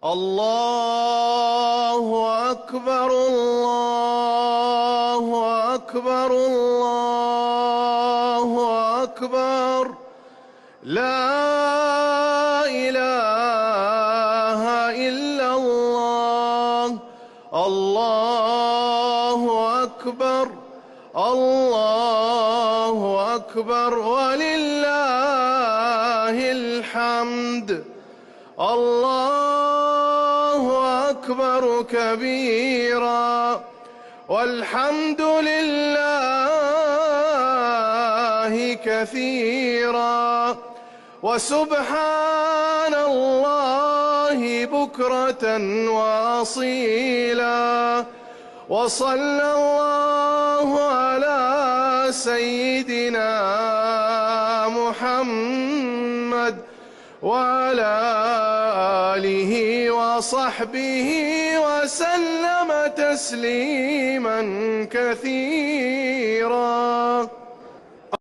الله أكبر الله أكبر الله أكبر لا إله إلا الله الله أكبر الله أكبر ولله الحمد الله أكبر كبيرا والحمد لله كثيرا وسبحان الله بكرة وأصيلا وصلى الله على سيدنا محمد وعلى آله وصحبه وسلم تسليما كثيرا.